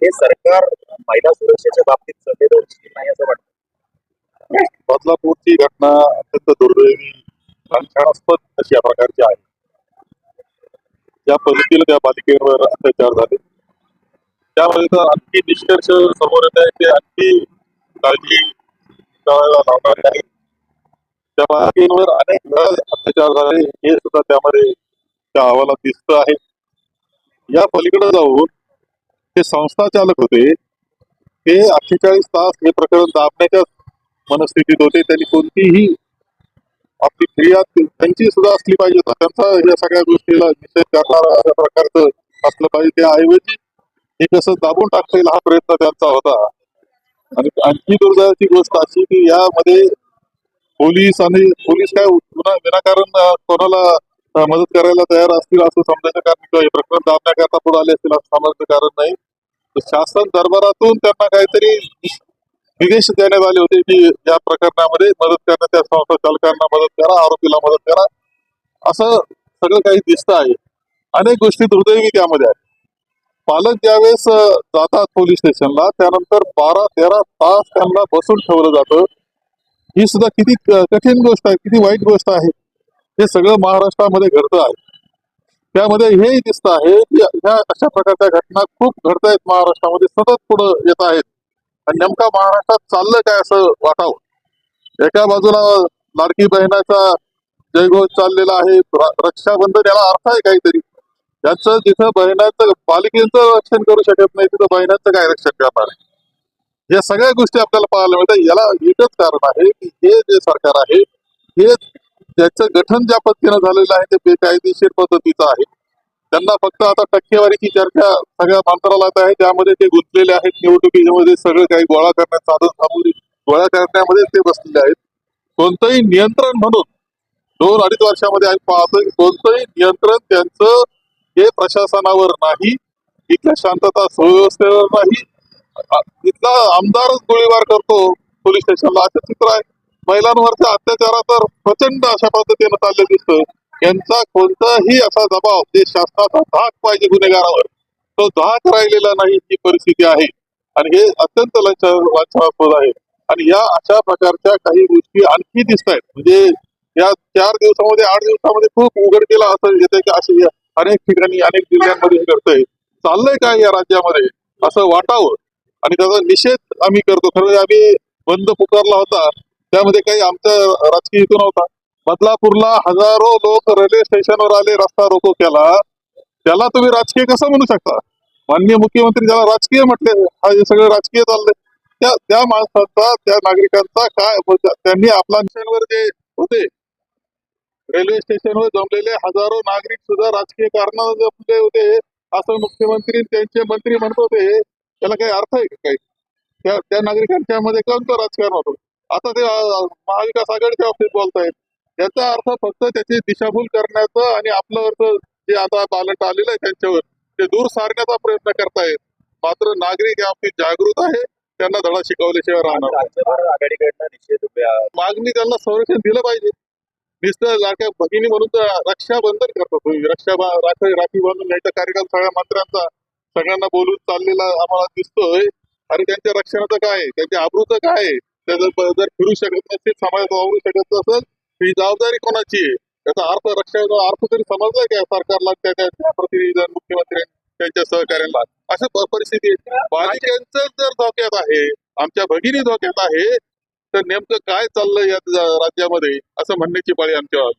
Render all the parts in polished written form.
हे सरकार महिला सुरक्षेच्या बाबतीत संवेदनशील नाही असं वाटतं. बदलापूरची घटना अत्यंत दुर्दैवी लांछनास्पद अशा प्रकारची आहे. ज्या पद्धतीने त्या बालिकेवर अत्याचार झाले त्यामुळे तर आणखी निष्कर्ष समोर येत आहे ते आणखी काळजी करायला लावणारे आहे. त्या बालिकेवर अनेक वेळा अत्याचार झाले हे सुद्धा त्यामध्ये त्या अहवालात दिसत आहे. या पलीकडे जाऊन ते संस्था चालक होते ते 48 तास हे प्रकरण दाबण्याच्या मनस्थितीत होते. त्यांनी कोणतीही आपली फिर्याद त्यांची सुद्धा असली पाहिजे, त्यांचा या सगळ्या गोष्टीला निषेध करणारा अशा प्रकारचं असलं पाहिजे. त्याऐवजी हे कसं दाबून टाकता येईल हा प्रयत्न त्यांचा होता. आणि आणखी दुर्दैवाची गोष्ट अशी की यामध्ये पोलीस काय विनाकारण कोणाला मदत करायला तयार असतील असं समजायचं कारण किंवा हे प्रकरण दाबण्याकरता पुढे आले असतील असं समजायचं कारण नाही. शासन दरबारातून त्यांना काहीतरी निर्देश देण्यात आले होते की या प्रकरणामध्ये मदत करणं, त्या संस्था चालकांना मदत करा, आरोपीला मदत करा, असं सगळं काही दिसतं आहे. अनेक गोष्टी दुर्दैवी त्यामध्ये आहेत. पालक ज्यावेळेस जातात पोलीस स्टेशनला त्यानंतर 12-13 तास त्यांना बसून ठेवलं जातं. ही सुद्धा किती कठीण गोष्ट आहे, किती वाईट गोष्ट आहे. हे सगळं महाराष्ट्रामध्ये घडतं आहे. त्यामध्ये हेही दिसत आहे की ह्या अशा प्रकारच्या घटना खूप घडत आहेत महाराष्ट्रामध्ये, सतत पुढे येत आहेत. आणि नेमका महाराष्ट्रात चाललं काय असं वाटावं. एका बाजूला लाडकी बहिणाचा जयघोष चाललेला आहे, रक्षाबंधन याला अर्थ आहे काहीतरी. याचं जिथं बहिणाचं पालिकेचं रक्षण करू शकत नाही तिथं बहिणाचं काय रक्षण करणार आहे. या सगळ्या गोष्टी आपल्याला पाहायला मिळतात. याला एकच कारण आहे की हे जे सरकार आहे हे त्याचं गठन ज्या पद्धतीनं झालेलं आहे ते बेकायदेशीर पद्धतीचं आहे. त्यांना फक्त आता टक्केवारीची चर्चा सगळ्या मंत्रालयात आहे, त्यामध्ये ते गुंतलेले आहेत. निवडणुकीमध्ये सगळं काही गोळा करण्यात साधन सामुग्री गोळा करण्यामध्ये ते बसलेले आहेत. कोणतंही नियंत्रण म्हणून 2-2.5 वर्षामध्ये आम्ही पाहतोय कोणतंही नियंत्रण त्यांचं हे प्रशासनावर नाही, इथल्या शांतता सुव्यवस्थेवर नाही. इथला आमदारच गोळीबार करतो पोलीस स्टेशनला असं चित्र आहे. महिलांवरच्या अत्याचारात प्रचंड अशा पद्धतीनं चाललं दिसतं. यांचा कोणताही असा दबाव जे शासनाचा धाक पाहिजे गुन्हेगारावर तो धाक राहिलेला नाही ही परिस्थिती आहे. आणि हे अत्यंत लांछनास्पद आहे. आणि या अशा प्रकारच्या काही गोष्टी आणखी दिसत आहेत. म्हणजे या 4 दिवसामध्ये 8 दिवसामध्ये खूप उघडकीला असं येते की असे अनेक ठिकाणी अनेक जिल्ह्यांमध्ये हे घडतंय. चाललंय काय या राज्यामध्ये असं वाटावं. आणि त्याचा निषेध आम्ही करतो. खरं आम्ही बंद पुकारला होता त्यामध्ये काही आमचा राजकीय हेतू नव्हता. बदलापूरला हजारो लोक रेल्वे स्टेशनवर आले, रस्ता रोको केला, त्याला तुम्ही राजकीय कसं म्हणू शकता. माननीय मुख्यमंत्री ज्याला राजकीय म्हटले हा हे सगळं राजकीय चाललंय. त्या माणसाचा त्या नागरिकांचा काय त्यांनी आपला स्टेशनवर जे होते रेल्वे स्टेशनवर जमलेले हजारो नागरिक सुद्धा राजकीय कारणाने जमले होते असं मुख्यमंत्री त्यांचे मंत्री म्हणत होते. त्याला काही अर्थ आहे का काही. त्या नागरिकांच्या मध्ये कोणतं राजकारण होतं. आता ते महाविकास आघाडीच्या बाबतीत बोलतायत. याचा अर्थ फक्त त्याची दिशाभूल करण्याचं आणि आपलं जे आता पालट आलेलं आहे त्यांच्यावर ते दूर सारण्याचा प्रयत्न करतायत. मात्र नागरिक या बाबतीत जागृत आहे, त्यांना धडा शिकवल्याशिवाय राहणार. राज्यभर आघाडीकडनं निषेध मागणी त्यांना संरक्षण दिलं पाहिजे. नुसतं लाडक्या भगिनी म्हणून तर रक्षाबंधन करतात. राखी बांधून न्यायचा कार्यक्रम सगळ्या मंत्र्यांचा सगळ्यांना बोलून चाललेला आम्हाला दिसतोय. आणि त्यांच्या रक्षणाचं काय, त्यांच्या आबरूचं काय, त्याचं जर फिरू शकत नसेल, समाजात वावरू शकत नसेल ही जबाबदारी कोणाची आहे. त्याचा अर्थ रक्षणाचा अर्थ तरी समजलाय का सरकारला, त्या प्रतिनिधी मुख्यमंत्री त्यांच्या सहकार्यांना. अशा परिस्थिती बालिकांचं जर धोक्यात आहे, आमच्या भगिनी धोक्यात आहे, तर नेमकं काय चाललंय या राज्यामध्ये असं म्हणण्याची पाळी आमच्यावर.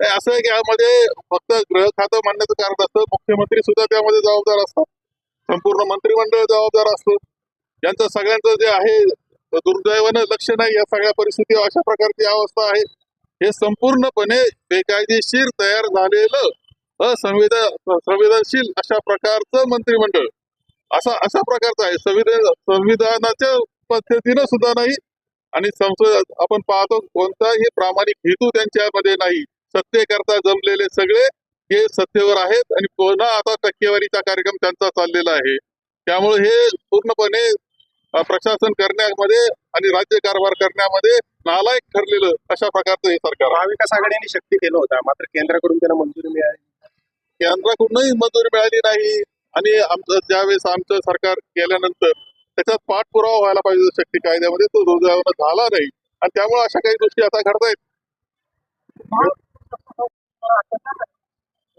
असं आहे की यामध्ये फक्त गृह खातं म्हणण्याचं कारण असतं, मुख्यमंत्री सुद्धा त्यामध्ये जबाबदार असतात, संपूर्ण मंत्रिमंडळ जबाबदार असतं. यांचं सगळ्यांचं जे आहे दुर्दैवानं लक्ष नाही या सगळ्या परिस्थिती. अशा प्रकारची अवस्था आहे. हे संपूर्णपणे बेकायदेशीर तयार झालेलं संवेदनशील अशा प्रकारचं मंत्रिमंडळ अशा प्रकारचं आहे. संविधानाच्या पद्धतीनं सुद्धा नाही. आणि संसद आपण पाहतो कोणताही प्रामाणिक हेतू त्यांच्यामध्ये नाही. सत्तेकरता जमलेले सगळे हे सत्तेवर आहेत आणि पुन्हा आता टक्केवारीचा कार्यक्रम त्यांचा चाललेला आहे. त्यामुळे हे पूर्णपणे प्रशासन करण्यामध्ये आणि राज्य कारभार करण्यामध्ये नालायक ठरलेलं अशा प्रकारचं हे सरकार. महाविकास आघाडीने शक्ती केलं होतं, मात्र केंद्राकडून त्यांना मंजुरी मिळाली. केंद्राकडूनही मंजुरी मिळाली नाही आणि आमचं ज्यावेळेस आमचं सरकार गेल्यानंतर त्याच्यात पाठपुरावा व्हायला पाहिजे शक्ती कायद्यामध्ये, तो दुर्दैवानं झाला नाही आणि त्यामुळे अशा काही गोष्टी आता घडतायत.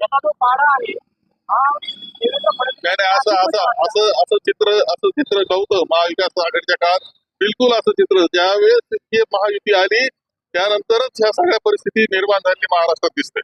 याचा जो पाडा आहे हा देवेंद्र फडणवीस नाही नाही, असं चित्र नव्हतं महाविकास आघाडीच्या काळात. बिलकुल असं चित्र ज्यावेळेस ही महायुती आली त्यानंतरच ह्या सगळ्या परिस्थिती निर्माण झाली महाराष्ट्रात दिसते.